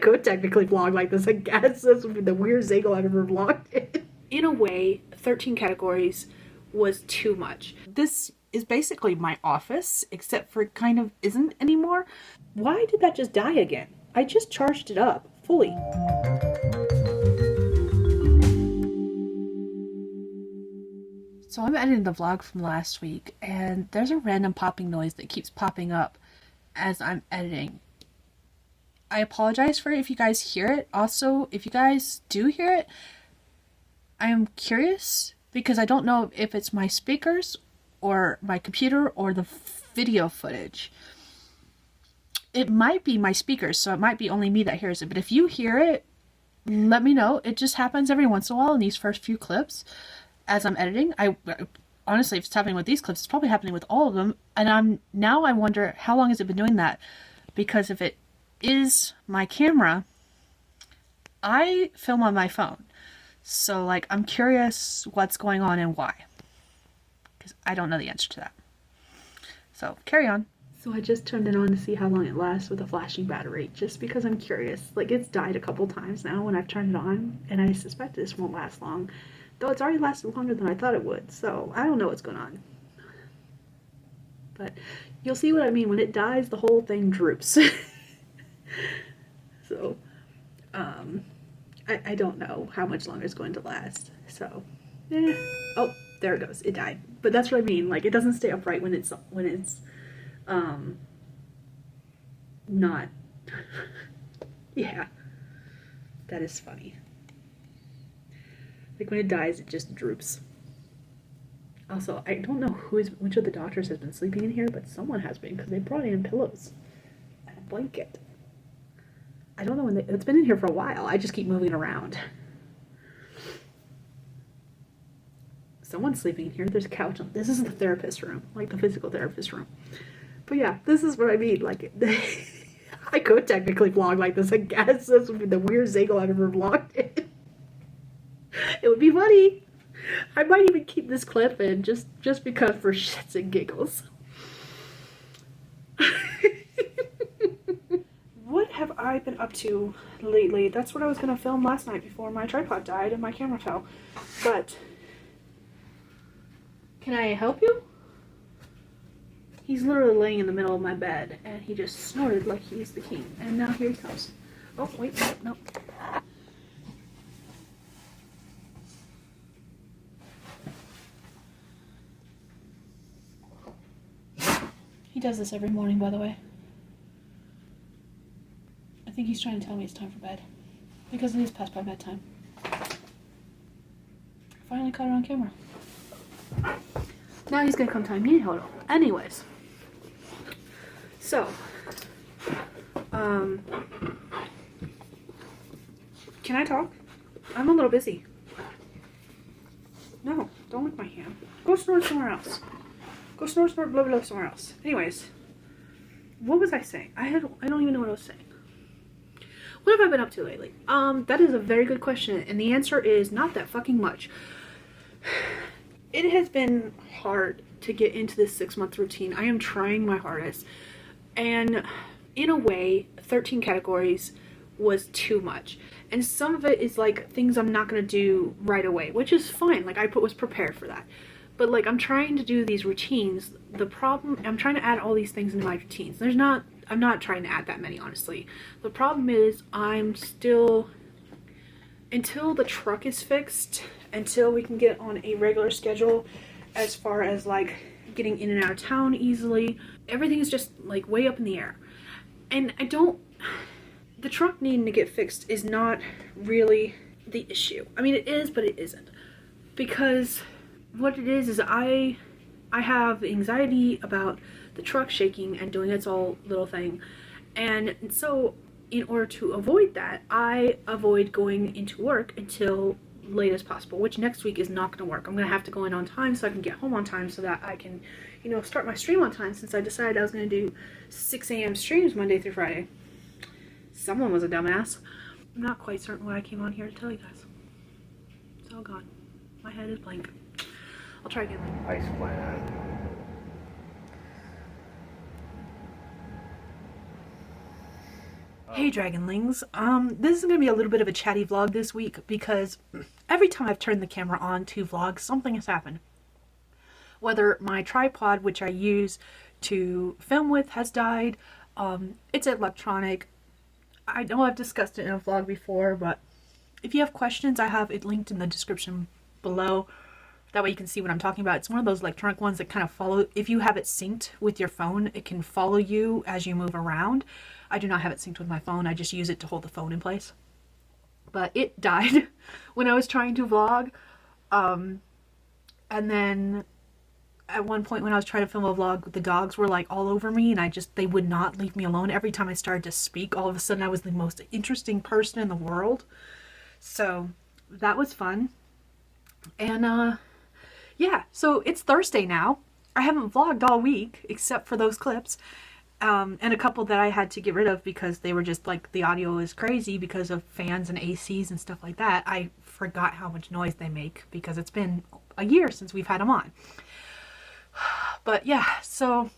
could technically vlog like this, I guess. This would be the weirdest angle I've ever vlogged in. In a way, 13 categories was too much. This is basically my office, except for it kind of isn't anymore. Why did that just die again? I just charged it up fully. So I'm editing the vlog from last week, and there's a random popping noise that keeps popping up as I'm editing. I apologize for it if you guys hear it. Also, if you guys do hear it, I am curious because I don't know if it's my speakers or my computer or the video footage. It might be my speakers, so it might be only me that hears it. But if you hear it, let me know. It just happens every once in a while in these first few clips as I'm editing. Honestly, if it's happening with these clips, it's probably happening with all of them. And I wonder how long has it been doing that? Because if it is my camera, I film on my phone. So like, I'm curious what's going on and why. Because I don't know the answer to that. So carry on. So I just turned it on to see how long it lasts with a flashing battery, just because I'm curious. Like, it's died a couple times now when I've turned it on, and I suspect this won't last long. Though it's already lasted longer than I thought it would, so I don't know what's going on. But you'll see what I mean. When it dies, the whole thing droops. So, I don't know how much longer it's going to last. So, oh, there it goes. It died. But that's what I mean. Like, it doesn't stay upright when it's not. Yeah, that is funny. Like, when it dies, it just droops. Also, I don't know which of the doctors has been sleeping in here, but someone has been, because they brought in pillows and a blanket. I don't know when it's been in here for a while. I just keep moving around. Someone's sleeping in here. There's a couch. This isn't the therapist room, like the physical therapist room. But yeah, this is what I mean. Like, I could technically vlog like this, I guess. This would be the weirdest angle I've ever vlogged in. It would be funny. I might even keep this clip in just because, for shits and giggles. What have I been up to lately? That's what I was going to film last night before my tripod died and my camera fell. But can I help you? He's literally laying in the middle of my bed, and he just snorted like he's the king. And now here he comes. Oh, wait, no. He does this every morning, by the way. I think he's trying to tell me it's time for bed, because it is past my bedtime. Finally caught it on camera. Now he's gonna come time me a hello. Anyways, so can I talk? I'm a little busy. No, don't lick my hand. Go snort somewhere else. Go snort, blah, blah, somewhere else. Anyways, what was I saying? I don't even know what I was saying. What have I been up to lately? That is a very good question, and the answer is not that fucking much. It has been hard to get into this 6-month routine. I am trying my hardest, and in a way, 13 categories was too much. And some of it is like things I'm not gonna do right away, which is fine. Like, I was prepared for that. But like, I'm trying to do these routines. The problem, I'm trying to add all these things into my routines. I'm not trying to add that many, honestly. The problem is I'm still, until the truck is fixed, until we can get on a regular schedule as far as like getting in and out of town easily, everything is just like way up in the air. And the truck needing to get fixed is not really the issue. I mean, it is, but it isn't. Because what it is I have anxiety about the truck shaking and doing its all little thing. And so in order to avoid that, I avoid going into work until late as possible, which next week is not going to work. I'm going to have to go in on time so I can get home on time so that I can, you know, start my stream on time, since I decided I was going to do 6 a.m. streams Monday through Friday. Someone was a dumbass. I'm not quite certain what I came on here to tell you guys. It's all gone. My head is blank. I'll try again. Ice plan. Hey Dragonlings, this is going to be a little bit of a chatty vlog this week because every time I've turned the camera on to vlog, something has happened. Whether my tripod, which I use to film with, has died, it's electronic. I know I've discussed it in a vlog before, but if you have questions, I have it linked in the description below. That way you can see what I'm talking about. It's one of those electronic ones that kind of follow. If you have it synced with your phone, it can follow you as you move around. I do not have it synced with my phone. I just use it to hold the phone in place. But it died when I was trying to vlog. And then at one point when I was trying to film a vlog, the dogs were like all over me and they would not leave me alone. Every time I started to speak, all of a sudden I was the most interesting person in the world. So that was fun. And yeah, so it's Thursday now. I haven't vlogged all week except for those clips. And a couple that I had to get rid of because they were just like, the audio is crazy because of fans and ACs and stuff like that. I forgot how much noise they make because it's been a year since we've had them on. But yeah, so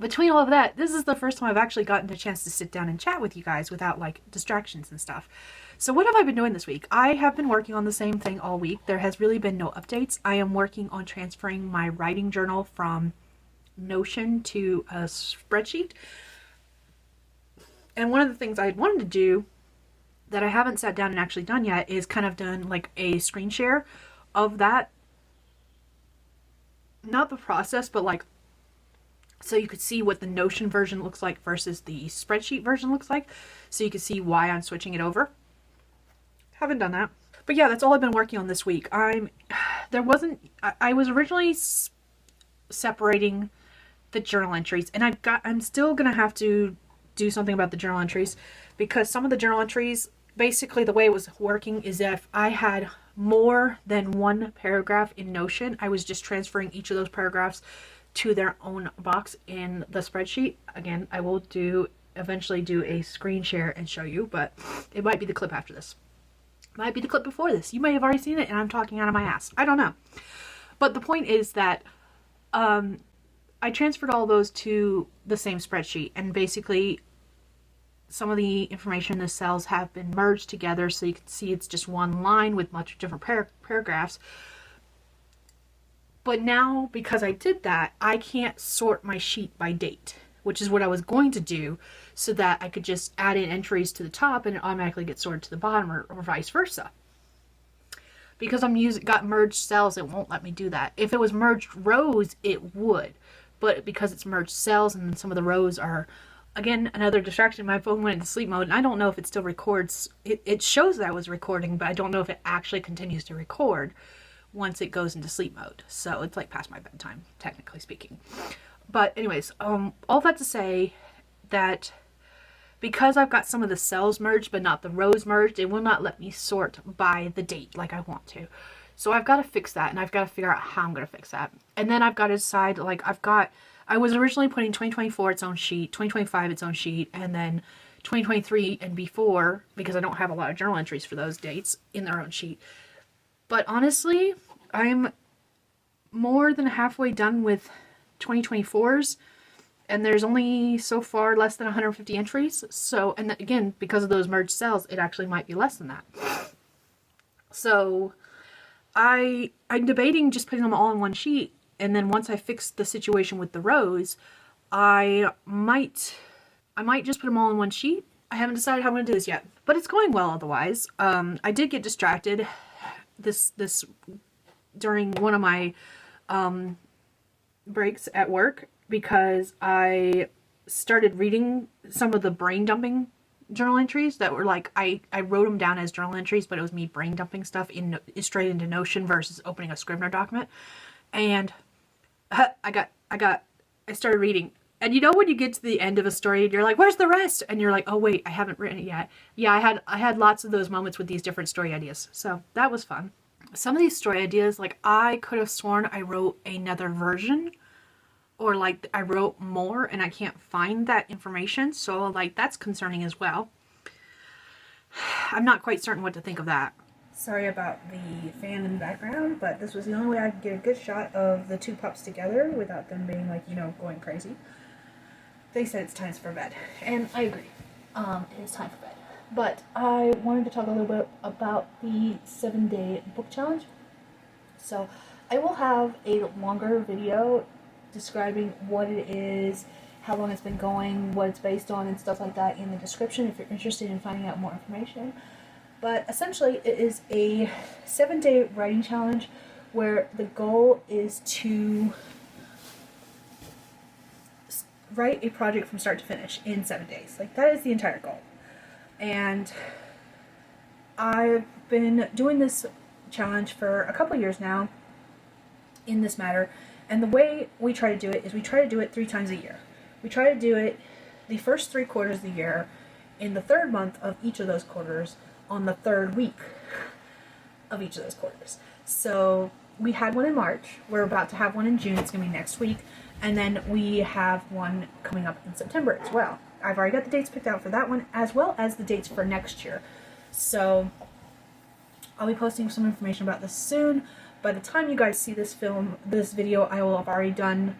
between all of that, this is the first time I've actually gotten a chance to sit down and chat with you guys without like distractions and stuff. So what have I been doing this week? I have been working on the same thing all week. There has really been no updates. I am working on transferring my writing journal from Notion to a spreadsheet. And one of the things I had wanted to do that I haven't sat down and actually done yet is kind of done like a screen share of that. Not the process, but like so you could see what the Notion version looks like versus the spreadsheet version looks like. So you can see why I'm switching it over. Haven't done that. But yeah, that's all I've been working on this week. I was originally separating the journal entries, and I'm still gonna have to do something about the journal entries because some of the journal entries, basically the way it was working is that if I had more than one paragraph in Notion, I was just transferring each of those paragraphs to their own box in the spreadsheet. Again, I will eventually do a screen share and show you, but it might be the clip after this. Might be the clip before this. You may have already seen it and I'm talking out of my ass. I don't know. But the point is that I transferred all those to the same spreadsheet, and basically some of the information in the cells have been merged together so you can see it's just one line with much different paragraphs. But now, because I did that, I can't sort my sheet by date, which is what I was going to do so that I could just add in entries to the top and it automatically gets sorted to the bottom, or vice versa. Because I'm got merged cells, it won't let me do that. If it was merged rows, it would. But because it's merged cells and some of the rows are, again, another distraction, my phone went into sleep mode, and I don't know if it still records. It shows that I was recording, but I don't know if it actually continues to record once it goes into sleep mode. So it's like past my bedtime, technically speaking. But anyways, all that to say that because I've got some of the cells merged but not the rows merged, it will not let me sort by the date like I want to. So I've got to fix that, and I've got to figure out how I'm going to fix that. And then I've got to decide, like, I was originally putting 2024 its own sheet, 2025 its own sheet, and then 2023 and before, because I don't have a lot of journal entries for those dates, in their own sheet. But honestly, I'm more than halfway done with 2024's, and there's only so far less than 150 entries. So, and again, because of those merged cells, it actually might be less than that. So I'm debating just putting them all in one sheet, and then once I fix the situation with the rows, I might just put them all in one sheet. I haven't decided how I'm going to do this yet, but it's going well otherwise. I did get distracted this during one of my breaks at work because I started reading some of the brain dumping journal entries that were like, I wrote them down as journal entries, but it was me brain dumping stuff straight into Notion versus opening a Scrivener document. And I started reading, and you know when you get to the end of a story and you're like, where's the rest? And you're like, oh wait, I haven't written it yet. Yeah, I had lots of those moments with these different story ideas, so that was fun. Some of these story ideas, like, I could have sworn I wrote another version, or like I wrote more and I can't find that information, so like that's concerning as well. I'm not quite certain what to think of that. Sorry about the fan in the background, but this was the only way I could get a good shot of the two pups together without them being like, you know, going crazy. They said it's time for bed, and I agree. It is time for bed. But I wanted to talk a little bit about the 7-day book challenge. So I will have a longer video describing what it is, how long it's been going, what it's based on, and stuff like that in the description if you're interested in finding out more information. But essentially, it is a 7-day writing challenge where the goal is to write a project from start to finish in 7 days. Like, that is the entire goal. And I've been doing this challenge for a couple years now in this matter. And the way we try to do it is we try to do it 3 times a year. We try to do it the first 3 quarters of the year in the 3rd month of each of those quarters on the 3rd week of each of those quarters. So we had one in March. We're about to have one in June. It's going to be next week. And then we have one coming up in September as well. I've already got the dates picked out for that one, as well as the dates for next year. So I'll be posting some information about this soon. By the time you guys see this video, I will have already done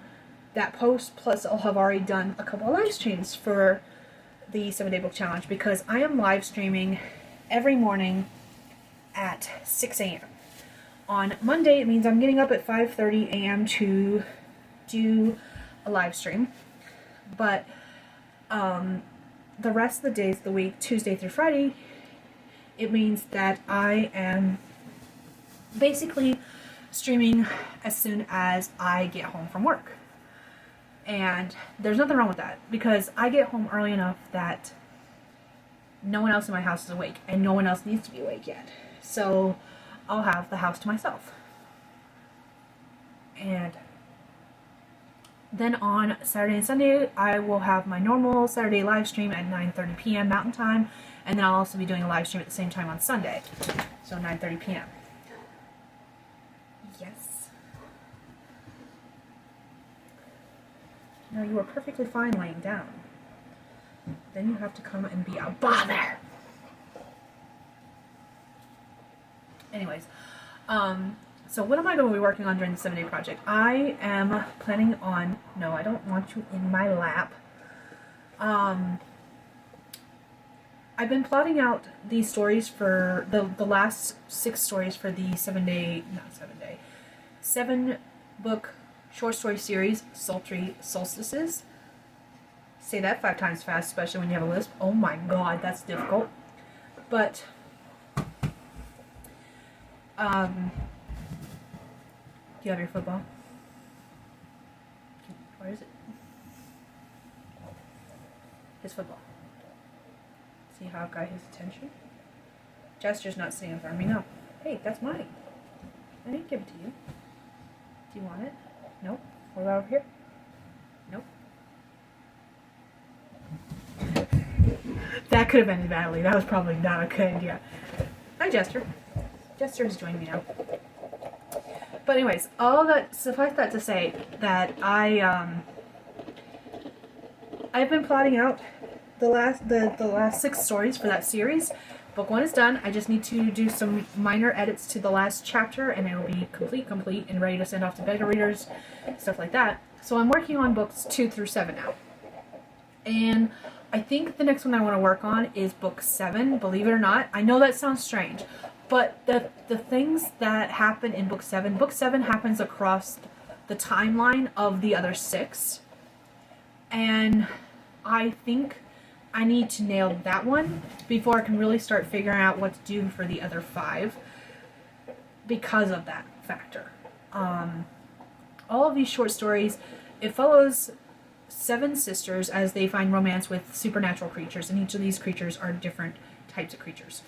that post, plus I'll have already done a couple of live streams for the 7-day book challenge, because I am live streaming every morning at 6 a.m. On Monday, it means I'm getting up at 5:30 a.m. to do a live stream. But the rest of the days of the week, Tuesday through Friday, it means that I am basically streaming as soon as I get home from work. And there's nothing wrong with that, because I get home early enough that no one else in my house is awake, and no one else needs to be awake yet. So I'll have the house to myself. And then on Saturday and Sunday, I will have my normal Saturday live stream at 9:30 p.m. Mountain Time, and then I'll also be doing a live stream at the same time on Sunday, so 9:30 p.m. Yes. No, you are perfectly fine laying down. Then you have to come and be a bother. Anyways, so what am I going to be working on during the 7-day project? I am planning on... No, I don't want you in my lap. I've been plotting out these stories for the last 6 stories for the 7-book short story series, Sultry Solstices. Say that 5 times fast, especially when you have a lisp. Oh my god, that's difficult. But do you have your football? Where is it? His football. See how I've got his attention? Jester's not sitting in front of me. No. Hey, that's mine. I didn't give it to you. Do you want it? Nope. What about over here? Nope. That could have ended badly. That was probably not a good idea. Hi, Jester. Jester is joining me now. But anyways, all that, suffice that to say that I've been plotting out the last 6 stories for that series. Book 1 is done. I just need to do some minor edits to the last chapter, and it will be complete, and ready to send off to beta readers, stuff like that. So I'm working on books 2 through 7 now. And I think the next one I want to work on is book 7, believe it or not. I know that sounds strange, but the things that happen in book 7 happens across the timeline of the other 6. And I think I need to nail that one before I can really start figuring out what to do for the other 5 because of that factor. All of these short stories, it follows 7 sisters as they find romance with supernatural creatures, and each of these creatures are different types of creatures.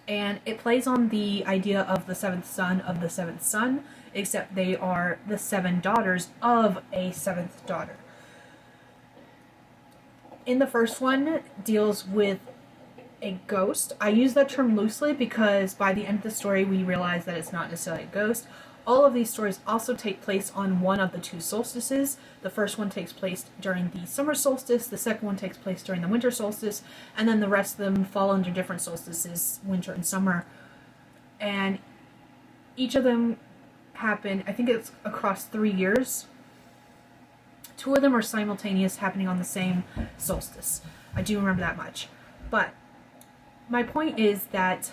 And it plays on the idea of the 7th son of the 7th son, except they are the 7 daughters of a 7th daughter. In the first one, deals with a ghost. I use that term loosely because by the end of the story we realize that it's not necessarily a ghost. All of these stories also take place on one of the 2 solstices. The first one takes place during the summer solstice, the second one takes place during the winter solstice, and then the rest of them fall under different solstices, winter and summer. And each of them happen, I think it's across 3 years. 2 of them are simultaneous, happening on the same solstice. I do remember that much. But my point is that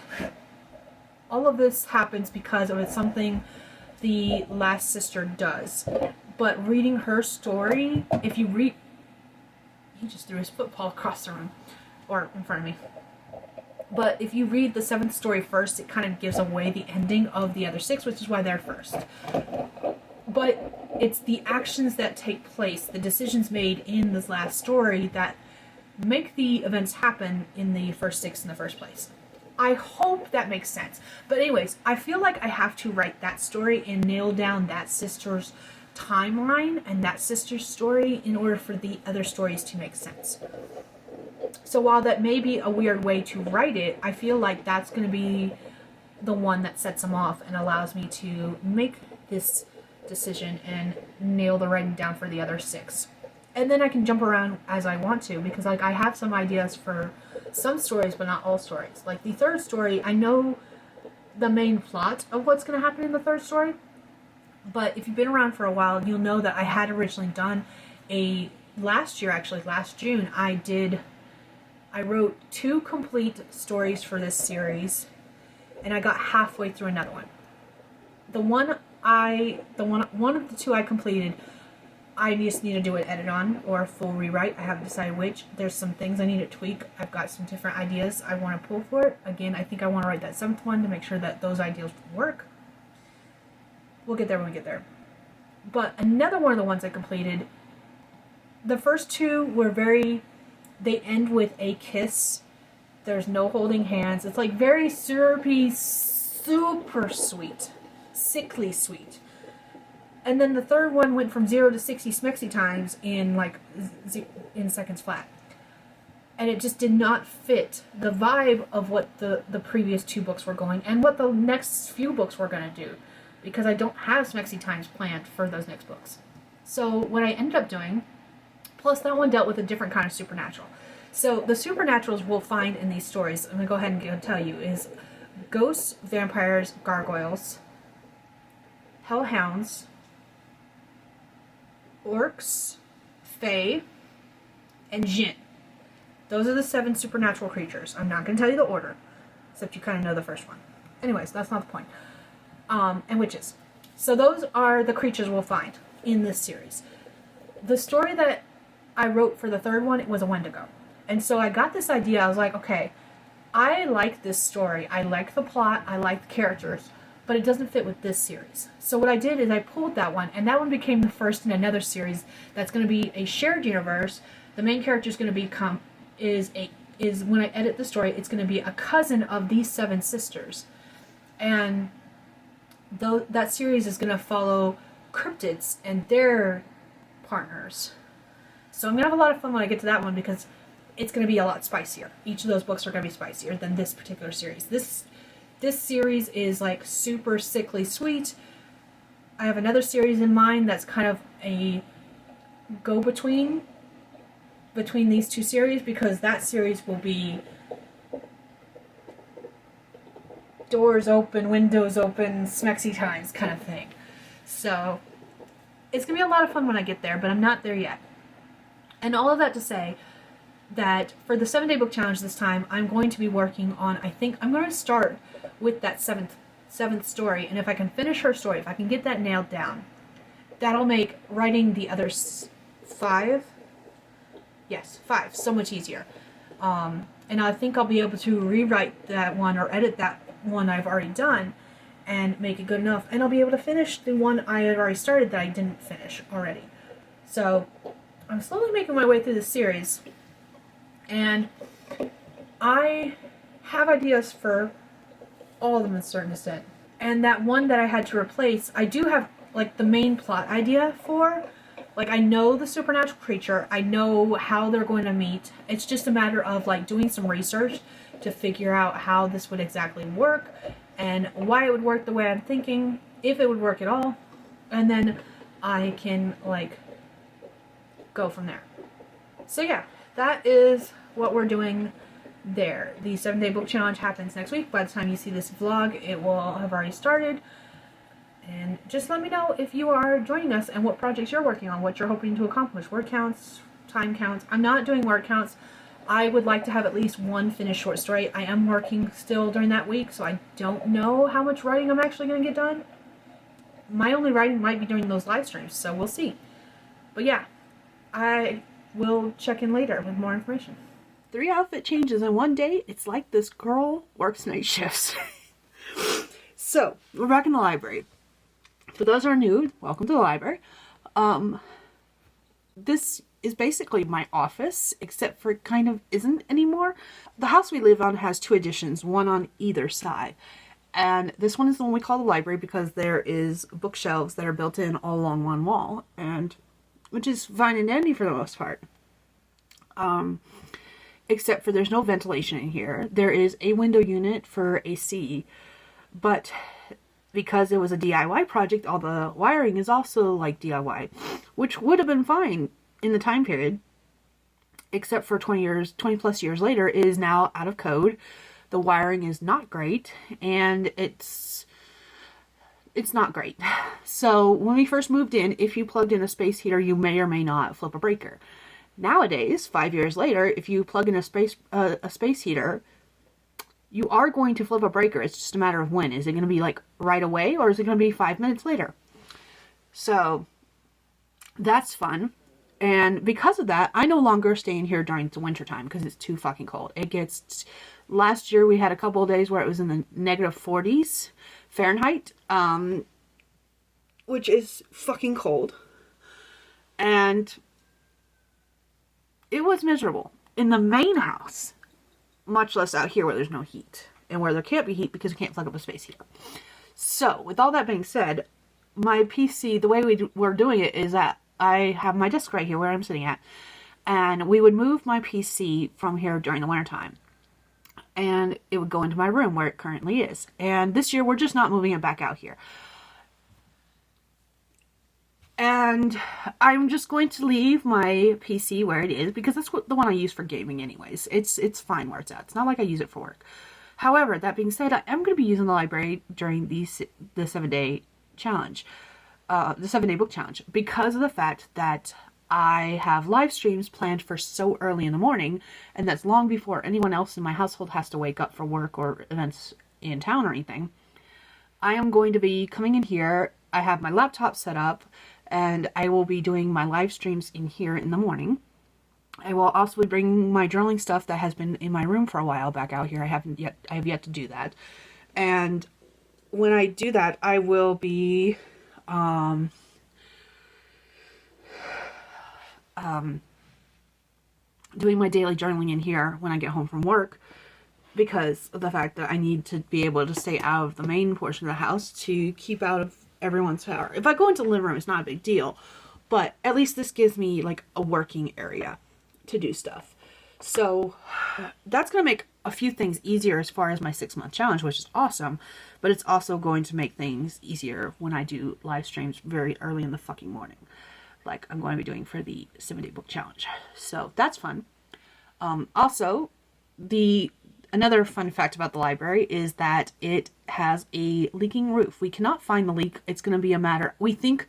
all of this happens because of something the last sister does. But reading her story, if you read... He just threw his football across the room. Or in front of me. But if you read the 7th story first, it kind of gives away the ending of the other 6, which is why they're first. But it's the actions that take place, the decisions made in this last story that make the events happen in the first 6 in the first place. I hope that makes sense. But anyways, I feel like I have to write that story and nail down that sister's timeline and that sister's story in order for the other stories to make sense. So while that may be a weird way to write it, I feel like that's going to be the one that sets them off and allows me to make this decision and nail the writing down for the other 6. And then I can jump around as I want to, because like I have some ideas for some stories, but not all stories. Like the 3rd story, I know the main plot of what's going to happen in the 3rd story. But if you've been around for a while, you'll know that I had originally done last June, I wrote 2 complete stories for this series, and I got halfway through another one. One of the 2 I completed, I just need to do an edit on or a full rewrite. I haven't decided which. There's some things I need to tweak. I've got some different ideas I want to pull for it. Again, I think I want to write that 7th one to make sure that those ideas work. We'll get there when we get there. But another one of the ones I completed, the first 2 were they end with a kiss. There's no holding hands. It's like very syrupy, super sweet. Sickly sweet. And then the 3rd one went from 0 to 60 smexy times in seconds flat. And it just did not fit the vibe of what the previous 2 books were going and what the next few books were going to do. Because I don't have smexy times planned for those next books. So what I ended up doing, plus that one dealt with a different kind of supernatural. So the supernaturals we'll find in these stories, I'm going to go ahead and tell you, is ghosts, vampires, gargoyles, hellhounds, orcs, fae, and djinn. Those are the 7 supernatural creatures. I'm not going to tell you the order, except you kind of know the first one. Anyways, that's not the point. And witches. So those are the creatures we'll find in this series. The story that I wrote for the 3rd one, it was a Wendigo. And so I got this idea, I was like, okay, I like this story. I like the plot, I like the characters, but it doesn't fit with this series. So what I did is I pulled that one, and that one became the first in another series that's going to be a shared universe. The main character is going to become, is when I edit the story, it's going to be a cousin of these 7 sisters. And that series is going to follow cryptids and their partners. So I'm going to have a lot of fun when I get to that one because it's going to be a lot spicier. Each of those books are going to be spicier than this particular series. This series is like super sickly sweet. I have another series in mind that's kind of a go-between between these 2 series, because that series will be doors open, windows open, smexy times kind of thing. So it's going to be a lot of fun when I get there, but I'm not there yet. And all of that to say that for the 7-day book challenge this time, I'm going to be working on, I think I'm going to start with that seventh story, and if I can finish her story, if I can get that nailed down, that'll make writing the other 5 so much easier. And I think I'll be able to rewrite that one or edit that one I've already done and make it good enough, and I'll be able to finish the one I had already started that I didn't finish already. So I'm slowly making my way through this series, and I have ideas for all of them to a certain extent. And that one that I had to replace, I do have like the main plot idea for. Like, I know the supernatural creature, I know how they're going to meet. It's just a matter of like doing some research to figure out how this would exactly work and why it would work the way I'm thinking, if it would work at all, and then I can like go from there. So yeah, that is what we're doing there. The 7-day book challenge happens next week. By the time you see this vlog, it will have already started. And just let me know if you are joining us and what projects you're working on, what you're hoping to accomplish. Word counts, time counts. I'm not doing word counts. I would like to have at least one finished short story. I am working still during that week, so I don't know how much writing I'm actually going to get done. My only writing might be during those live streams, so we'll see. But yeah, I will check in later with more information. 3 outfit changes in one day. It's like this girl works night shifts. So, we're back in the library. For those who are new, welcome to the library. This is basically my office, except for it kind of isn't anymore. The house we live on has 2 additions, one on either side. And this one is the one we call the library because there is bookshelves that are built in all along one wall, and which is fine and dandy for the most part. Except for there's no ventilation in here. There is a window unit for AC, but because it was a DIY project, all the wiring is also like DIY, which would have been fine in the time period, except for 20 plus years later, it is now out of code. The wiring is not great, and it's not great. So when we first moved in, if you plugged in a space heater, you may or may not flip a breaker. Nowadays, 5 years later, if you plug in a space heater, you are going to flip a breaker. It's just a matter of when. Is it going to be like right away, or is it going to be 5 minutes later? So that's fun. And because of that, I no longer stay in here during the winter time because it's too fucking cold. It gets, last year we had a couple of days where it was in the negative 40s Fahrenheit, which is fucking cold. And it was miserable in the main house. Much less out here where there's no heat. And where there can't be heat because you can't plug up a space heater. So, with all that being said, my PC, the way we're doing it is that I have my desk right here where I'm sitting at. And we would move my PC from here during the wintertime. And it would go into my room where it currently is. And this year we're just not moving it back out here. And I'm just going to leave my PC where it is because that's the one I use for gaming anyways. It's fine where it's at. It's not like I use it for work. However, that being said, I am going to be using the library during the 7-day challenge, the 7-day book challenge, because of the fact that I have live streams planned for so early in the morning, and that's long before anyone else in my household has to wake up for work or events in town or anything. I am going to be coming in here. I have my laptop set up, and I will be doing my live streams in here in the morning. I will also be bringing my journaling stuff that has been in my room for a while back out here. I have yet to do that. And when I do that, I will be doing my daily journaling in here when I get home from work, because of the fact that I need to be able to stay out of the main portion of the house to keep out of everyone's power. If I go into the living room, it's not a big deal, but at least this gives me like a working area to do stuff. So that's going to make a few things easier as far as my 6-month challenge, which is awesome, but it's also going to make things easier when I do live streams very early in the fucking morning, like I'm going to be doing for the 7-day book challenge. So that's fun. Also, another fun fact about the library is that it has a leaking roof. We cannot find the leak. It's going to be a matter, we think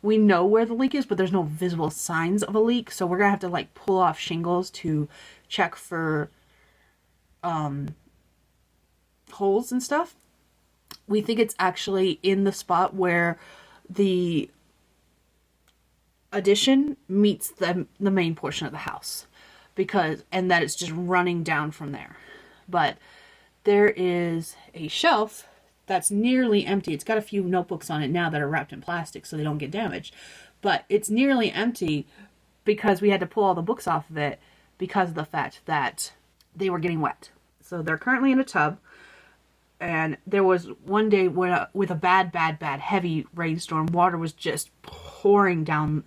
we know where the leak is, but there's no visible signs of a leak. So we're going to have to like pull off shingles to check for holes and stuff. We think it's actually in the spot where the addition meets the main portion of the house, and that it's just running down from there. But there is a shelf that's nearly empty. It's got a few notebooks on it now that are wrapped in plastic so they don't get damaged. But it's nearly empty because we had to pull all the books off of it because of the fact that they were getting wet. So they're currently in a tub. And there was one day with a bad, heavy rainstorm, water was just pouring down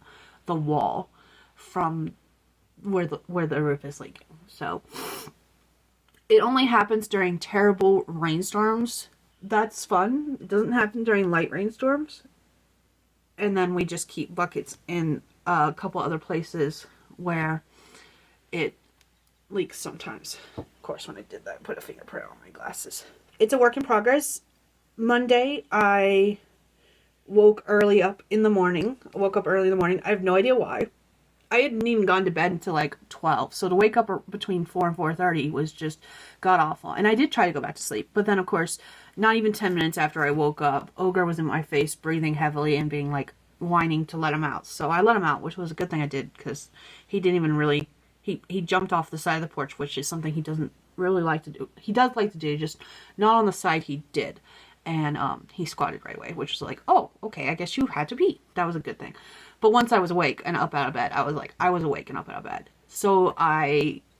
the wall from where the roof is leaking. So it only happens during terrible rainstorms. That's fun. It doesn't happen during light rainstorms. And then we just keep buckets in a couple other places where it leaks sometimes. Of course, when I did that, I put a fingerprint on my glasses. It's a work in progress. Monday, I woke up early in the morning. I have no idea why. I hadn't even gone to bed until like 12. So to wake up between 4 and 4:30 was just god awful. And I did try to go back to sleep. But then, of course, not even 10 minutes after I woke up, Ogre was in my face, breathing heavily and being like whining to let him out. So I let him out, which was a good thing I did, because he didn't even really... He jumped off the side of the porch, which is something he doesn't really like to do. He does like to do, just not on the side he did. And he squatted right away, which was like, oh, okay, I guess you had to pee. That was a good thing. But once I was awake and up out of bed, I was awake and up out of bed.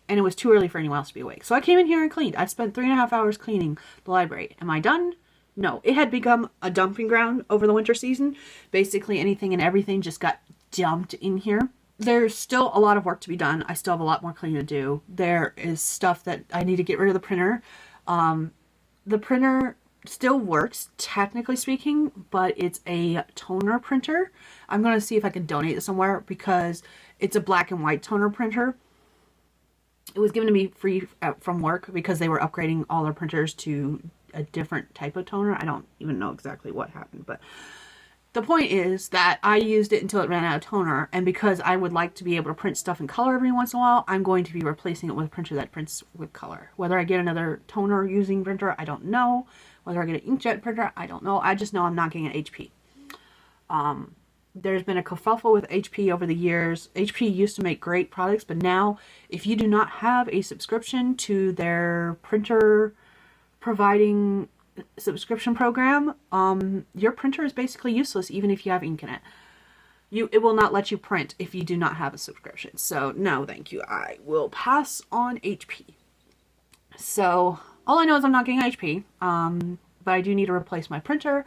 And it was too early for anyone else to be awake. So I came in here and cleaned. I spent 3.5 hours cleaning the library. Am I done? No. It had become a dumping ground over the winter season. Basically anything and everything just got dumped in here. There's still a lot of work to be done. I still have a lot more cleaning to do. There is stuff that I need to get rid of the printer. The printer still works, technically speaking, but it's a toner printer. I'm going to see if I can donate it somewhere, because it's a black and white toner printer. It was given to me free from work because they were upgrading all their printers to a different type of toner. I don't even know exactly what happened, but the point is that I used it until it ran out of toner, and because I would like to be able to print stuff in color every once in a while, I'm going to be replacing it with a printer that prints with color. Whether I get another toner using printer, I don't know. Whether I get an inkjet printer, I don't know. I just know I'm not getting an HP. There's been a kerfuffle with HP over the years. HP used to make great products, but now if you do not have a subscription to their printer providing subscription program, your printer is basically useless even if you have ink in it. It will not let you print if you do not have a subscription. So no, thank you. I will pass on HP. So all I know is I'm not getting HP, but I do need to replace my printer.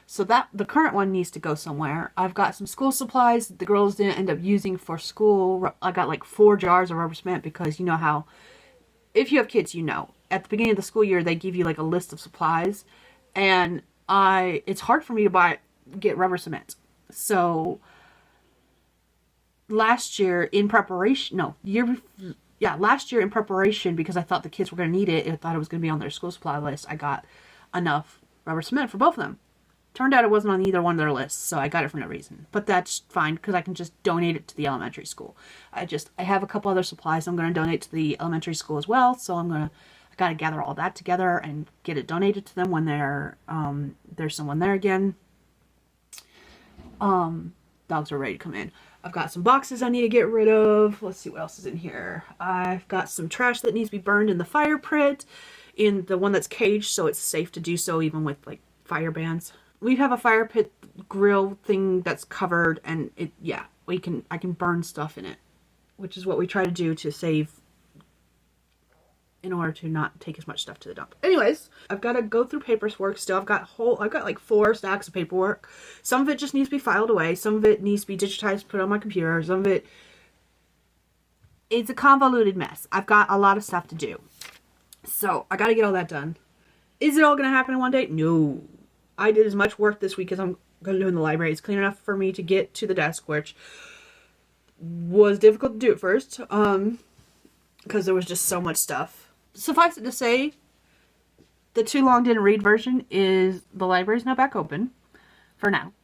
So that the current one needs to go somewhere. I've got some school supplies that the girls didn't end up using for school. I got like 4 jars of rubber cement, because you know how, if you have kids, you know, at the beginning of the school year, they give you like a list of supplies, and it's hard for me to get rubber cement. So last year in preparation, last year in preparation, because I thought the kids were going to need it, I thought it was going to be on their school supply list, I got enough rubber cement for both of them. Turned out it wasn't on either one of their lists, so I got it for no reason. But that's fine, because I can just donate it to the elementary school. I have a couple other supplies I'm going to donate to the elementary school as well, so I got to gather all that together and get it donated to them when there's someone there again. Dogs are ready to come in. I've got some boxes I need to get rid of. Let's see what else is in here. I've got some trash that needs to be burned in the fire pit, in the one that's caged, so it's safe to do so even with like fire bans. We have a fire pit grill thing that's covered, and I can burn stuff in it, which is what we try to do to save, in order to not take as much stuff to the dump. Anyways, I've got to go through paperwork still. I've got like 4 stacks of paperwork. Some of it just needs to be filed away. Some of it needs to be digitized, put on my computer. Some of it's a convoluted mess. I've got a lot of stuff to do. So I got to get all that done. Is it all going to happen in one day? No. I did as much work this week as I'm going to do in the library. It's clean enough for me to get to the desk, which was difficult to do at first, because there was just so much stuff. Suffice it to say, the too long didn't read version is the library's now back open for now.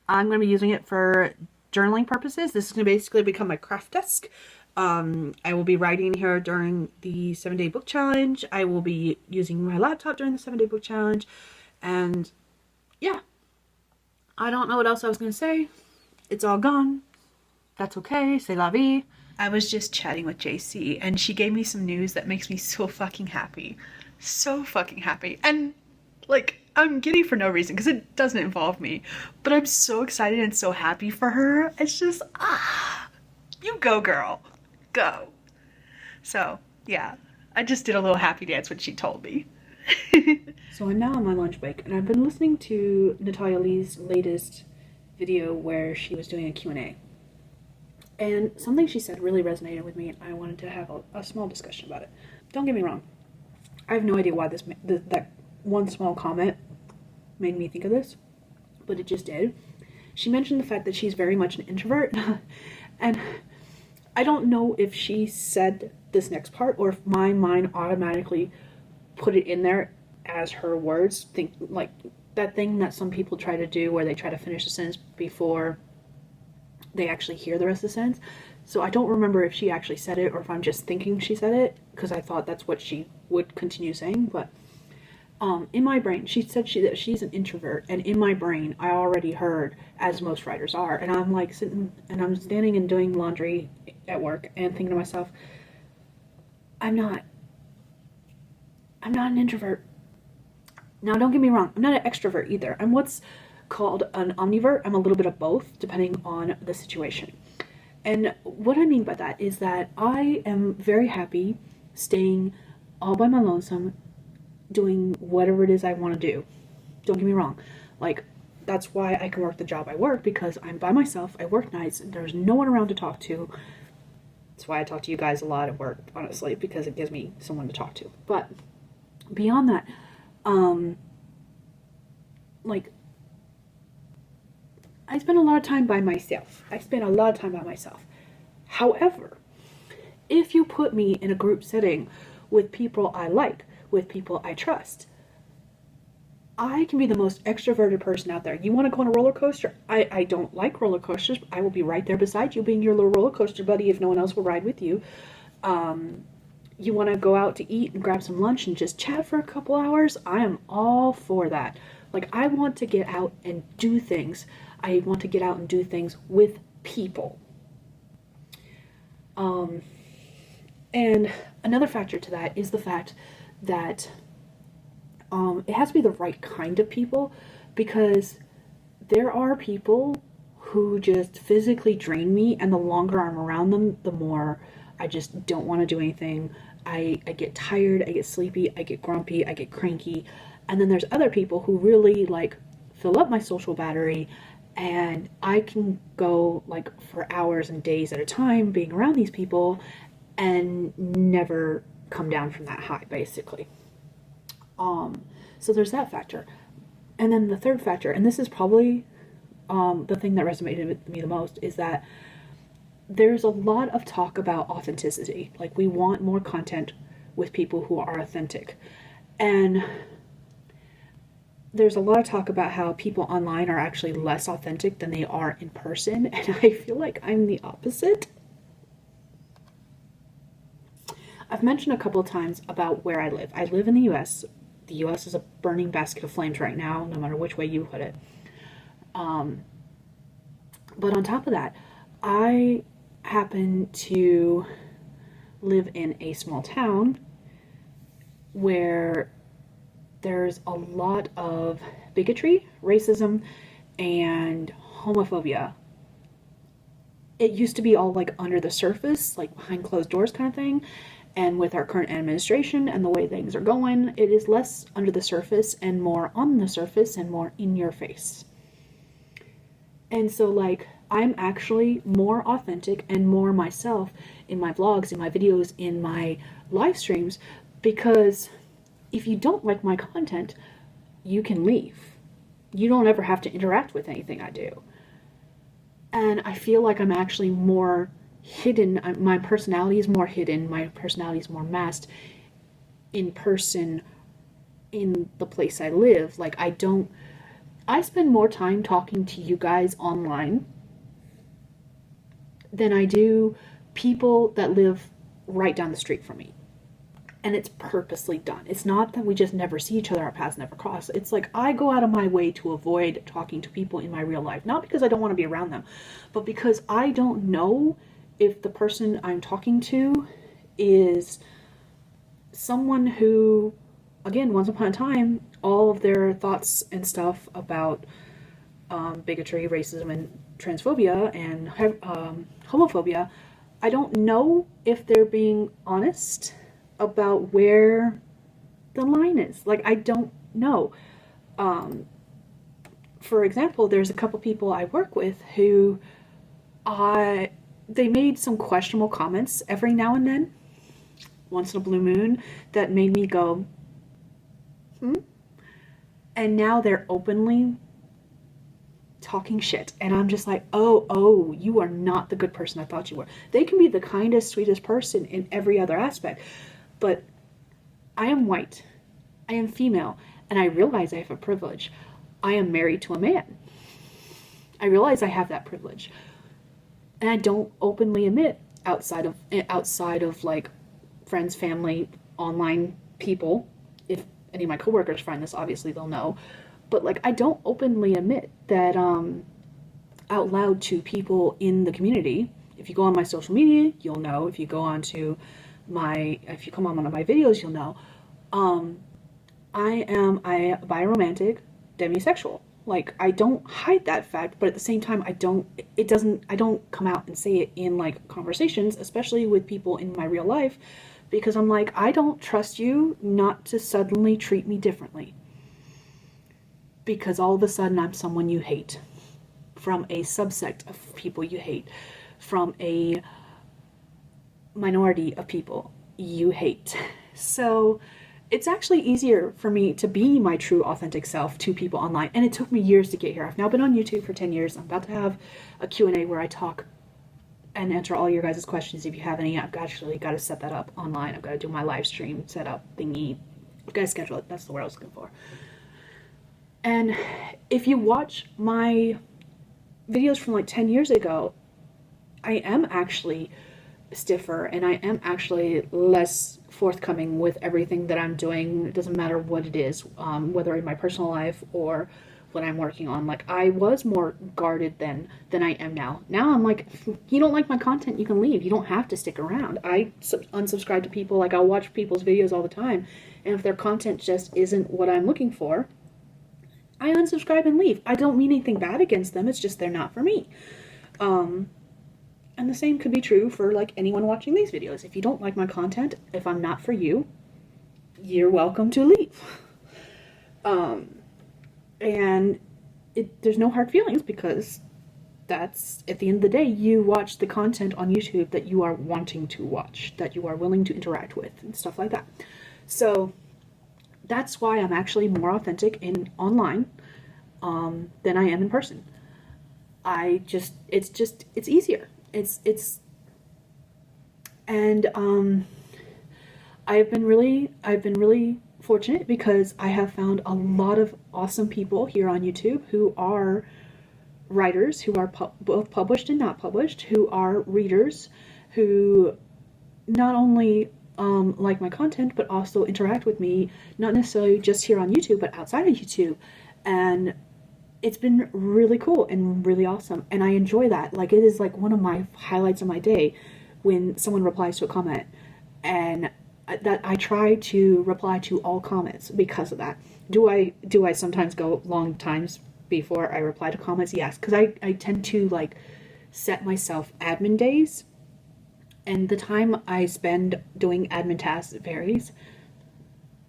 I'm going to be using it for journaling purposes. This is going to basically become my craft desk. I will be writing here during the 7-day book challenge. I will be using my laptop during the 7-day book challenge. And yeah, I don't know what else I was going to say. It's all gone. That's okay. C'est la vie. I was just chatting with JC, and she gave me some news that makes me so fucking happy. So fucking happy. And, like, I'm giddy for no reason, because it doesn't involve me. But I'm so excited and so happy for her. It's just, you go, girl. Go. So, yeah. I just did a little happy dance when she told me. So I'm now on my lunch break, and I've been listening to Natalia Lee's latest video where she was doing a Q&A. And something she said really resonated with me, and I wanted to have a small discussion about it. Don't get me wrong. I have no idea why that one small comment made me think of this, but it just did. She mentioned the fact that she's very much an introvert, and I don't know if she said this next part or if my mind automatically put it in there as her words, that thing that some people try to do where they try to finish a sentence before they actually hear the rest of the sentence. So I don't remember if she actually said it or if I'm just thinking she said it, because I thought that's what she would continue saying. But in my brain, she said that she's an introvert, and in my brain, I already heard, as most writers are, and I'm like sitting, and I'm standing and doing laundry at work, and thinking to myself, I'm not an introvert. Now, don't get me wrong, I'm not an extrovert either. I'm what's called an omnivert. I'm a little bit of both, depending on the situation. And what I mean by that is that I am very happy staying all by my lonesome, doing whatever it is I want to do. Don't get me wrong. Like, that's why I can work the job I work, because I'm by myself. I work nights, and there's no one around to talk to. That's why I talk to you guys a lot at work, honestly, because it gives me someone to talk to. But beyond that, like, I spend a lot of time by myself. However, if you put me in a group setting with people I like, with people I trust, I can be the most extroverted person out there. You want to go on a roller coaster? I don't like roller coasters. I will be right there beside you, being your little roller coaster buddy if no one else will ride with you. You want to go out to eat and grab some lunch and just chat for a couple hours? I am all for that. Like, I want to get out and do things. I want to get out and do things with people. And another factor to that is the fact that it has to be the right kind of people, because there are people who just physically drain me, and the longer I'm around them, the more I just don't want to do anything. I get tired, I get sleepy, I get grumpy, I get cranky. And then there's other people who really like fill up my social battery, and I can go like for hours and days at a time being around these people and never come down from that high, basically. So there's that factor. And then the third factor, and this is probably the thing that resonated with me the most, is that there's a lot of talk about authenticity. Like, we want more content with people who are authentic. And there's a lot of talk about how people online are actually less authentic than they are in person. And I feel like I'm the opposite. I've mentioned a couple of times about where I live. I live in the U.S. The U.S. is a burning basket of flames right now, no matter which way you put it. But on top of that, I happen to live in a small town where there's a lot of bigotry, racism, and homophobia. It used to be all like under the surface, like behind closed doors kind of thing. And with our current administration and the way things are going, it is less under the surface and more on the surface and more in your face. And so, like, I'm actually more authentic and more myself in my vlogs, in my videos, in my live streams, because if you don't like my content, you can leave. You don't ever have to interact with anything I do. And I feel like I'm actually more hidden. My personality is more hidden. My personality is more masked in person in the place I live. Like, I spend more time talking to you guys online than I do people that live right down the street from me. And it's purposely done. It's not that we just never see each other, our paths never cross. It's like I go out of my way to avoid talking to people in my real life. Not because I don't want to be around them, but because I don't know if the person I'm talking to is someone who, again, once upon a time, all of their thoughts and stuff about bigotry, racism, and transphobia and homophobia, I don't know if they're being honest about where the line is. Like, I don't know. For example, there's a couple people I work with who they made some questionable comments every now and then, once in a blue moon, that made me go, and now they're openly talking shit, and I'm just like, oh, you are not the good person I thought you were. They can be the kindest, sweetest person in every other aspect, but I am white, I am female, and I realize I have a privilege. I am married to a man. I realize I have that privilege. And I don't openly admit outside of like friends, family, online people. If any of my coworkers find this, obviously they'll know. But like, I don't openly admit that out loud to people in the community. If you go on my social media, you'll know. If you come on one of my videos, you'll know. I am a biromantic demisexual. Like, I don't hide that fact, but at the same time, I don't come out and say it in like conversations, especially with people in my real life, because I'm like, I don't trust you not to suddenly treat me differently. Because all of a sudden I'm someone you hate. From a subsect of people you hate. From a minority of people you hate. So it's actually easier for me to be my true authentic self to people online. And it took me years to get here. I've now been on YouTube for 10 years. I'm about to have a Q&A where I talk and answer all your guys' questions if you have any. I've actually got to set that up online. I've got to do my live stream setup thingy. I've got to schedule it. That's the word I was looking for. And if you watch my videos from like 10 years ago, I am actually stiffer and I am actually less forthcoming with everything that I'm doing. It doesn't matter what it is, whether in my personal life or what I'm working on. Like, I was more guarded than I am now. Now I'm like, if you don't like my content, you can leave. You don't have to stick around. I unsubscribe to people. Like, I'll watch people's videos all the time, and if their content just isn't what I'm looking for, I unsubscribe and leave. I don't mean anything bad against them. It's just they're not for me. And the same could be true for like anyone watching these videos. If you don't like my content, if I'm not for you, you're welcome to leave. And there's no hard feelings, because that's, at the end of the day, you watch the content on YouTube that you are wanting to watch, that you are willing to interact with, and stuff like that. So that's why I'm actually more authentic online than I am in person. It's easier. I've been really fortunate, because I have found a lot of awesome people here on YouTube who are writers, who are both published and not published, who are readers, who not only like my content, but also interact with me, not necessarily just here on YouTube, but outside of YouTube. And it's been really cool and really awesome, and I enjoy that. Like, it is like one of my highlights of my day when someone replies to a comment, and that I try to reply to all comments because of that. Do I sometimes go long times before I reply to comments? Yes, because I tend to like set myself admin days, and the time I spend doing admin tasks varies.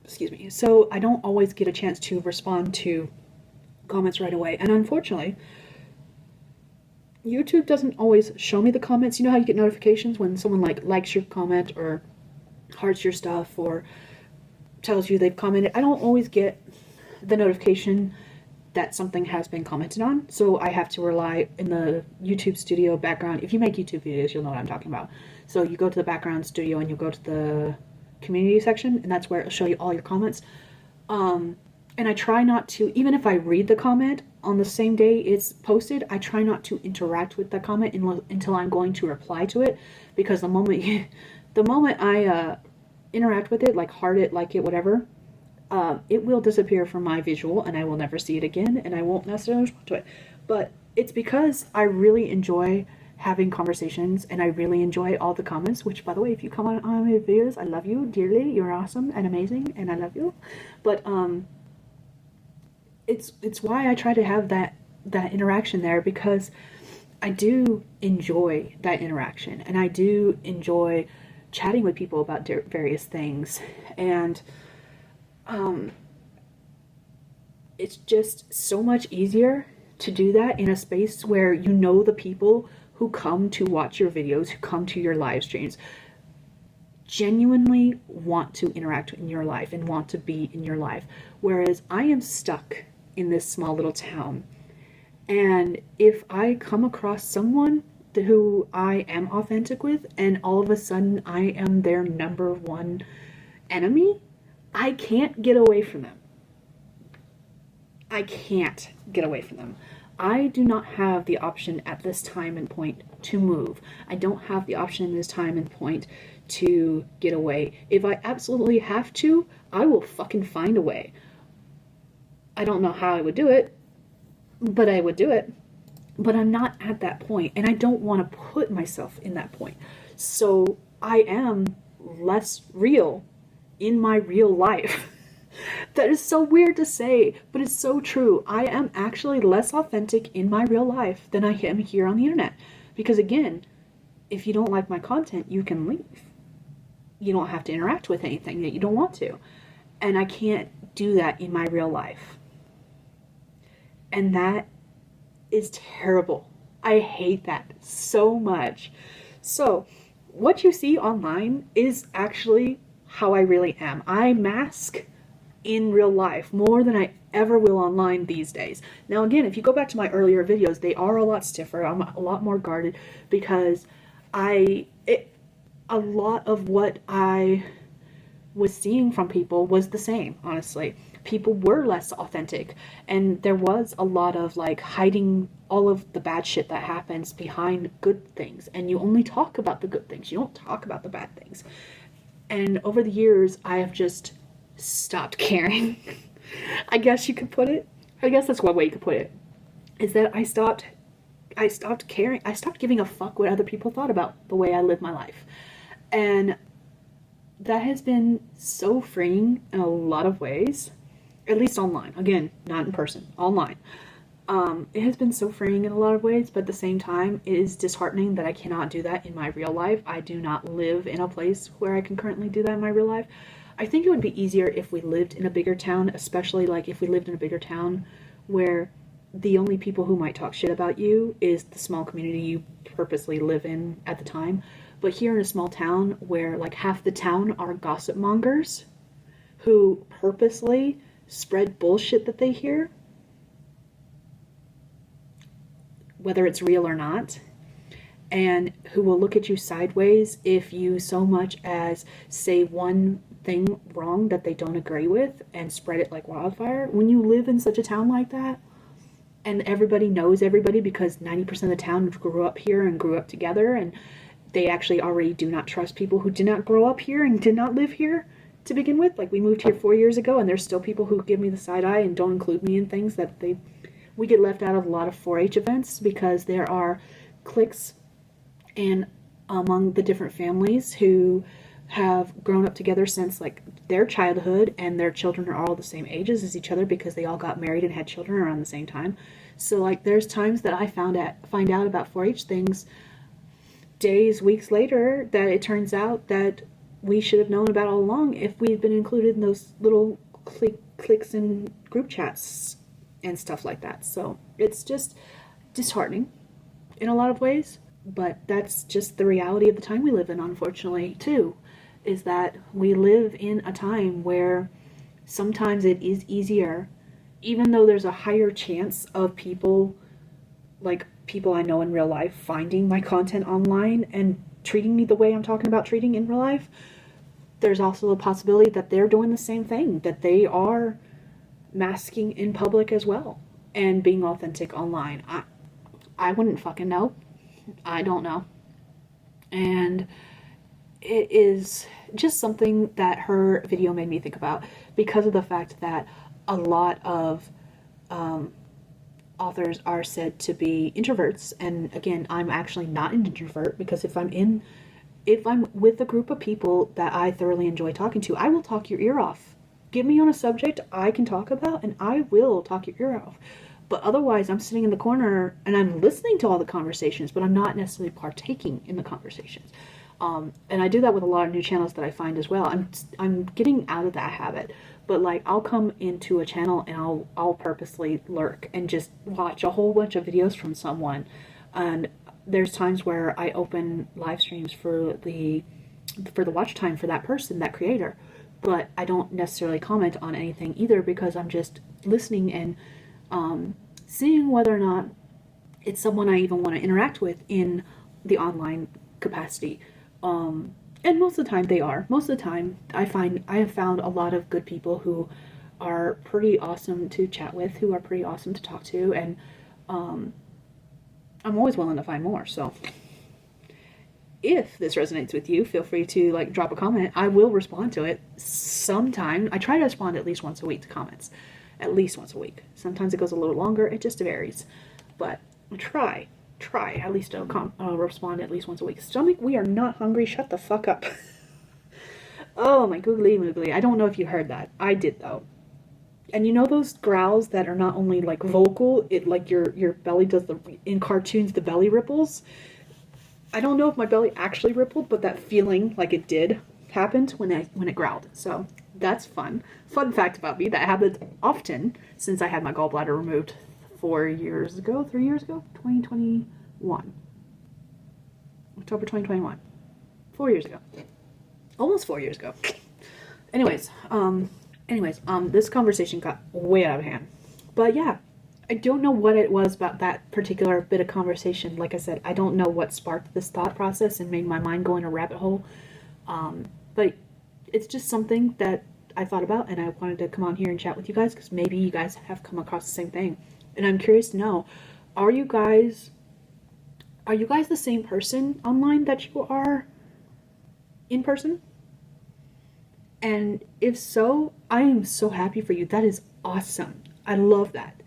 Excuse me. So I don't always get a chance to respond to comments right away. And unfortunately, YouTube doesn't always show me the comments. You know how you get notifications when someone likes your comment or hearts your stuff or tells you they've commented? I don't always get the notification that something has been commented on, so I have to rely in the YouTube studio background. If you make YouTube videos, you'll know what I'm talking about. So you go to the background studio and you go to the community section, and that's where it'll show you all your comments. And I try not to, even if I read the comment on the same day it's posted, I try not to interact with the comment until I'm going to reply to it, because the moment I interact with it, like heart it, like it, whatever, it will disappear from my visual and I will never see it again, and I won't necessarily respond to it. But it's because I really enjoy having conversations, and I really enjoy all the comments, which, by the way, if you come on my videos, I love you dearly. You're awesome and amazing, and I love you. But it's why I try to have that interaction there, because I do enjoy that interaction, and I do enjoy chatting with people about various things. And it's just so much easier to do that in a space where you know the people who come to watch your videos, who come to your live streams, genuinely want to interact in your life and want to be in your life. Whereas I am stuck in this small little town, and if I come across someone who I am authentic with, and all of a sudden I am their number one enemy, I can't get away from them. I can't get away from them. I do not have the option at this time and point to move. I don't have the option in this time and point to get away. If I absolutely have to, I will fucking find a way. I don't know how I would do it, but I would do it. But I'm not at that point, and I don't want to put myself in that point. So I am less real in my real life. That is so weird to say, but it's so true. I am actually less authentic in my real life than I am here on the internet. Because again, if you don't like my content, you can leave. You don't have to interact with anything that you don't want to. And I can't do that in my real life. And that is terrible. I hate that so much. So, what you see online is actually how I really am. I mask in real life more than I ever will online these days. Now again, if you go back to my earlier videos, they are a lot stiffer. I'm a lot more guarded because a lot of what I was seeing from people was the same, honestly. People were less authentic, and there was a lot of like hiding all of the bad shit that happens behind good things, and you only talk about the good things. You don't talk about the bad things. And over the years, I have just stopped caring. I guess you could put it. I guess that's one way you could put it. Is that I stopped caring. I stopped giving a fuck what other people thought about the way I live my life. And that has been so freeing in a lot of ways. At least online. Again, not in person. Online. It has been so freeing in a lot of ways, but at the same time, it is disheartening that I cannot do that in my real life. I do not live in a place where I can currently do that in my real life. I think it would be easier if we lived in a bigger town, especially like if we lived in a bigger town where the only people who might talk shit about you is the small community you purposely live in at the time. But here in a small town where like half the town are gossip mongers who purposely spread bullshit that they hear, whether it's real or not, and who will look at you sideways if you so much as say one thing wrong that they don't agree with and spread it like wildfire. When you live in such a town like that, and everybody knows everybody because 90% of the town grew up here and grew up together, and they actually already do not trust people who did not grow up here and did not live here to begin with. Like, we moved here 4 years ago, and there's still people who give me the side eye and don't include me in things that we get left out of a lot of 4-H events because there are cliques and among the different families who have grown up together since like their childhood, and their children are all the same ages as each other because they all got married and had children around the same time. So like there's times that I find out about 4-H things days, weeks later, that it turns out that we should have known about all along if we had been included in those little cliques and group chats and stuff like that. So it's just disheartening in a lot of ways, but that's just the reality of the time we live in, unfortunately, too, is that we live in a time where sometimes it is easier, even though there's a higher chance of people I know in real life finding my content online and treating me the way I'm talking about treating in real life. There's also a possibility that they're doing the same thing, that they are masking in public as well and being authentic online. I wouldn't fucking know. I don't know. And it is just something that her video made me think about because of the fact that a lot of authors are said to be introverts. And again, I'm actually not an introvert because if I'm with a group of people that I thoroughly enjoy talking to, I will talk your ear off. Get me on a subject I can talk about and I will talk your ear off. But otherwise, I'm sitting in the corner and I'm listening to all the conversations, but I'm not necessarily partaking in the conversations. And I do that with a lot of new channels that I find as well. I'm getting out of that habit. But like, I'll come into a channel and I'll purposely lurk and just watch a whole bunch of videos from someone. And there's times where I open live streams for the watch time for that person, that creator. But I don't necessarily comment on anything either because I'm just listening and seeing whether or not it's someone I even want to interact with in the online capacity. And most of the time they are. Most of the time I have found a lot of good people who are pretty awesome to chat with, who are pretty awesome to talk to, and I'm always willing to find more. So if this resonates with you, feel free to like drop a comment. I will respond to it sometime. I try to respond at least once a week to comments, at least once a week. Sometimes it goes a little longer. It just varies, but try at least to respond at least once a week. Stomach, we are not hungry. Shut the fuck up. Oh my googly moogly. I don't know if you heard that. I did though. And you know those growls that are not only like vocal, it like your belly does in cartoons, the belly ripples. I don't know if my belly actually rippled, but that feeling like it did happened when it growled. So that's fun. Fun fact about me, that happens often since I had my gallbladder removed 3 years ago, 2021. October 2021. 4 years ago. Almost 4 years ago. Anyways, this conversation got way out of hand. But yeah, I don't know what it was about that particular bit of conversation. Like I said, I don't know what sparked this thought process and made my mind go in a rabbit hole. But it's just something that I thought about, and I wanted to come on here and chat with you guys because maybe you guys have come across the same thing. And I'm curious to know, are you guys the same person online that you are in person? And if so, I am so happy for you. That is awesome. I love that.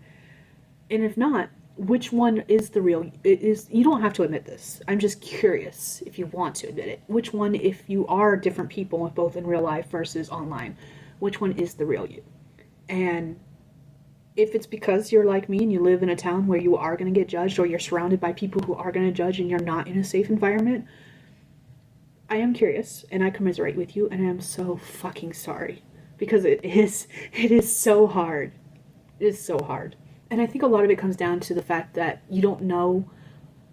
And if not, which one is the real? You don't have to admit this. I'm just curious if you want to admit it. Which one, if you are different people both in real life versus online, which one is the real you? And if it's because you're like me and you live in a town where you are going to get judged, or you're surrounded by people who are going to judge and you're not in a safe environment, I am curious and I commiserate with you, and I am so fucking sorry, because it is so hard. It is so hard. And I think a lot of it comes down to the fact that you don't know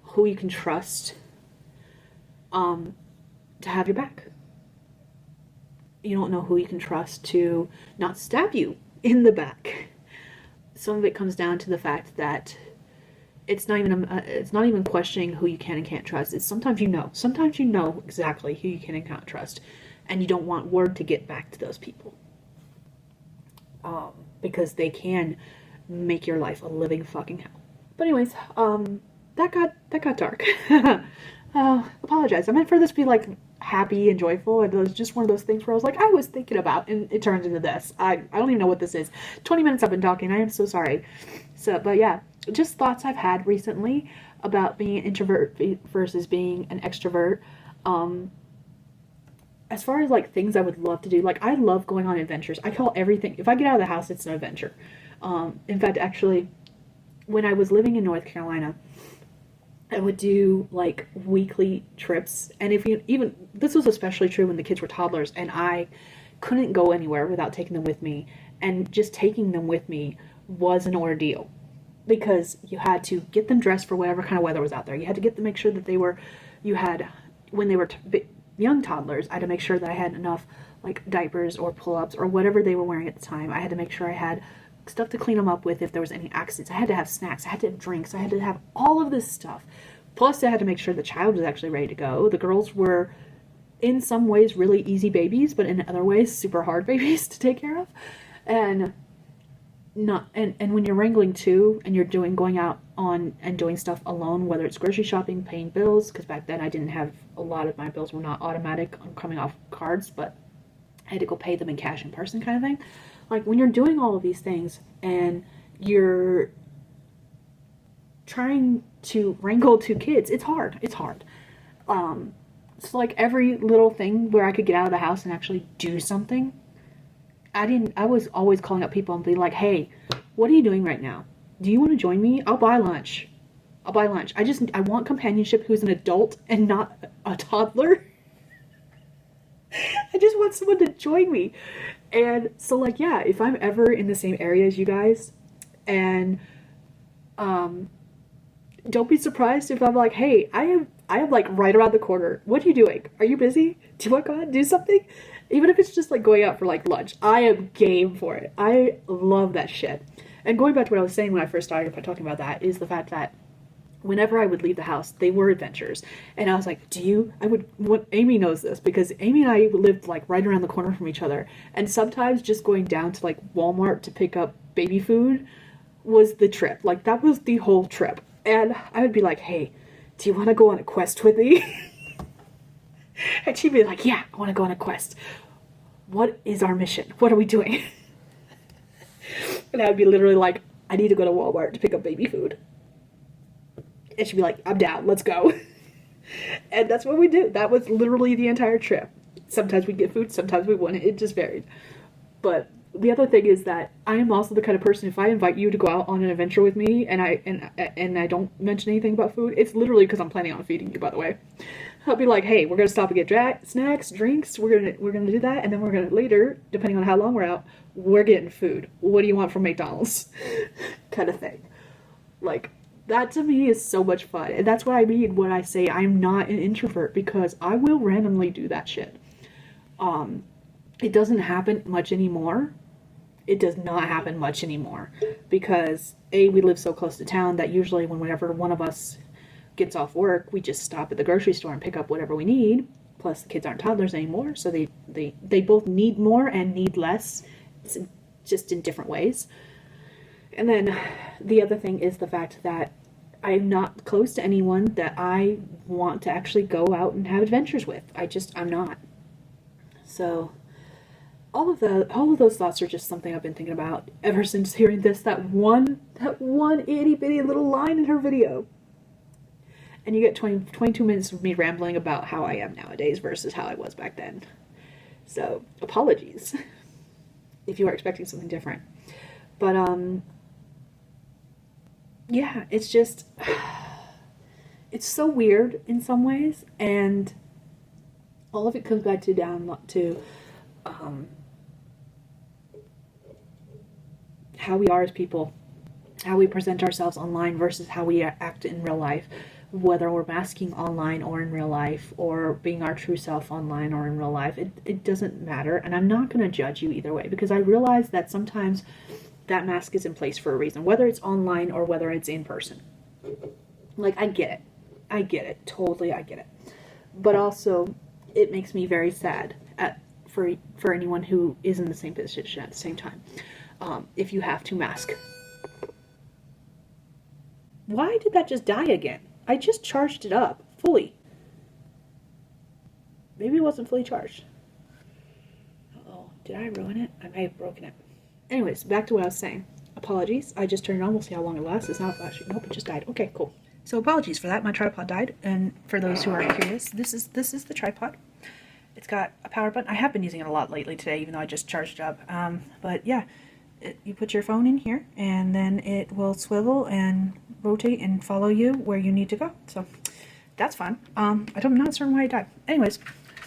who you can trust to have your back. You don't know who you can trust to not stab you in the back. Some of it comes down to the fact that it's not even questioning who you can and can't trust. It's sometimes you know exactly who you can and can't trust, and you don't want word to get back to those people, because they can make your life a living fucking hell. But anyways, that got dark. Apologize. I meant for this to be like happy and joyful. It was just one of those things where I was like, I was thinking about, and it turns into this. I don't even know what this is. 20 minutes I've been talking. I am so sorry. So, but yeah, just thoughts I've had recently about being an introvert versus being an extrovert. As far as like things I would love to do, like I love going on adventures. I call everything, if I get out of the house, it's an adventure. In fact, actually, when I was living in North Carolina, I would do like weekly trips. And this was especially true when the kids were toddlers and I couldn't go anywhere without taking them with me. And just taking them with me was an ordeal, because you had to get them dressed for whatever kind of weather was out there. You had to get them, make sure that when they were young toddlers, I had to make sure that I had enough like diapers or pull-ups or whatever they were wearing at the time. I had to make sure I had stuff to clean them up with if there was any accidents. I had to have snacks. I had to have drinks. I had to have all of this stuff. Plus, I had to make sure the child was actually ready to go. The girls were, in some ways, really easy babies, but in other ways, super hard babies to take care of. And when you're wrangling too, and you're going out on and doing stuff alone, whether it's grocery shopping, paying bills, because back then I didn't have, a lot of my bills were not automatic on coming off cards, but I had to go pay them in cash in person kind of thing. Like when you're doing all of these things and you're trying to wrangle two kids, it's hard. So like every little thing where I could get out of the house and actually do something, I was always calling up people and being like, hey, what are you doing right now? Do you want to join me? I'll buy lunch. I want companionship who's an adult and not a toddler. I just want someone to join me. And so like, yeah, if I'm ever in the same area as you guys, and don't be surprised if I'm like, hey, I am like right around the corner. What are you doing? Are you busy? Do you want to go out and do something? Even if it's just like going out for like lunch, I am game for it. I love that shit. And going back to what I was saying when I first started by talking about that, is the fact that whenever I would leave the house, they were adventures. And I was like, Amy knows this because Amy and I lived like right around the corner from each other. And sometimes just going down to like Walmart to pick up baby food was the trip. Like that was the whole trip. And I would be like, hey, do you want to go on a quest with me? And she'd be like, yeah, I want to go on a quest. What is our mission? What are we doing? And I would be literally like, I need to go to Walmart to pick up baby food. And she'd be like, I'm down, let's go. And that's what we do. That was literally the entire trip. Sometimes we'd get food, sometimes we wouldn't. It just varied. But the other thing is that I am also the kind of person, if I invite you to go out on an adventure with me and I don't mention anything about food, it's literally because I'm planning on feeding you, by the way. I'll be like, hey, we're gonna stop and get snacks, drinks, we're gonna do that, and then we're gonna later, depending on how long we're out, we're getting food. What do you want from McDonald's? Kind of thing. Like, that to me is so much fun. And that's what I mean when I say I'm not an introvert, because I will randomly do that shit. It doesn't happen much anymore. It does not happen much anymore because we live so close to town that usually whenever one of us gets off work, we just stop at the grocery store and pick up whatever we need. Plus the kids aren't toddlers anymore, so they both need more and need less. It's just in different ways. And then the other thing is the fact that I'm not close to anyone that I want to actually go out and have adventures with. I'm not. So all of those thoughts are just something I've been thinking about ever since hearing that one itty bitty little line in her video. And you get 22 minutes of me rambling about how I am nowadays versus how I was back then. So apologies if you are expecting something different. But yeah, it's just, it's so weird in some ways, and all of it comes back to how we are as people, how we present ourselves online versus how we act in real life, whether we're masking online or in real life, or being our true self online or in real life. It doesn't matter, and I'm not going to judge you either way, because I realize that sometimes that mask is in place for a reason, whether it's online or whether it's in person. Like, I get it, totally I get it. But also, it makes me very sad for anyone who is in the same position at the same time. If you have to mask. Why did that just die again? I just charged it up fully. Maybe it wasn't fully charged. Uh-oh, did I ruin it? I may have broken it. Anyways, back to what I was saying. Apologies. I just turned it on. We'll see how long it lasts. It's not flashing. Nope, it just died. Okay, cool. So apologies for that. My tripod died. And for those who are curious, this is the tripod. It's got a power button. I have been using it a lot lately today, even though I just charged it up. But yeah, you put your phone in here, and then it will swivel and rotate and follow you where you need to go. So that's fun. I'm not certain why it died. Anyways,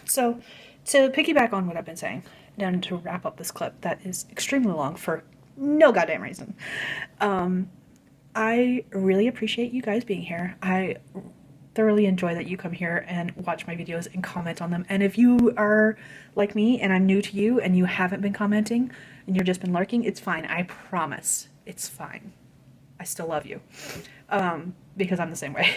so to piggyback on what I've been saying, and to wrap up this clip that is extremely long for no goddamn reason, I really appreciate you guys being here. I thoroughly enjoy that you come here and watch my videos and comment on them. And if you are like me and I'm new to you and you haven't been commenting and you've just been lurking, it's fine. I promise. It's fine. I still love you. Because I'm the same way.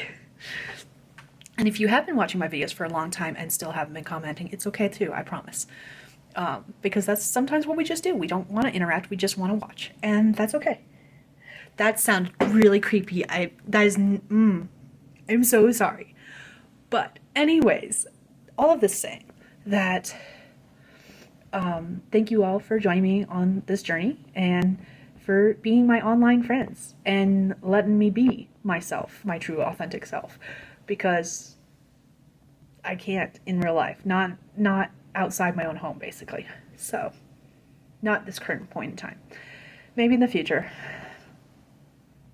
And if you have been watching my videos for a long time and still haven't been commenting, it's okay too, I promise. Because that's sometimes what we just do. We don't want to interact, we just want to watch. And that's okay. That sounded really creepy. I'm so sorry. But anyways, all of this saying that thank you all for joining me on this journey and for being my online friends and letting me be myself, my true authentic self, because I can't in real life, not outside my own home, basically. So not this current point in time, maybe in the future,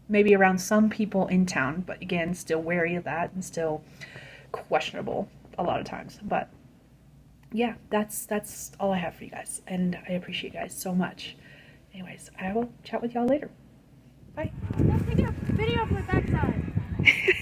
maybe around some people in town, but again, still wary of that and still questionable a lot of times. But yeah, that's all I have for you guys, and I appreciate you guys so much. Anyways, I will chat with y'all later. Bye. Let's take a video of my backside.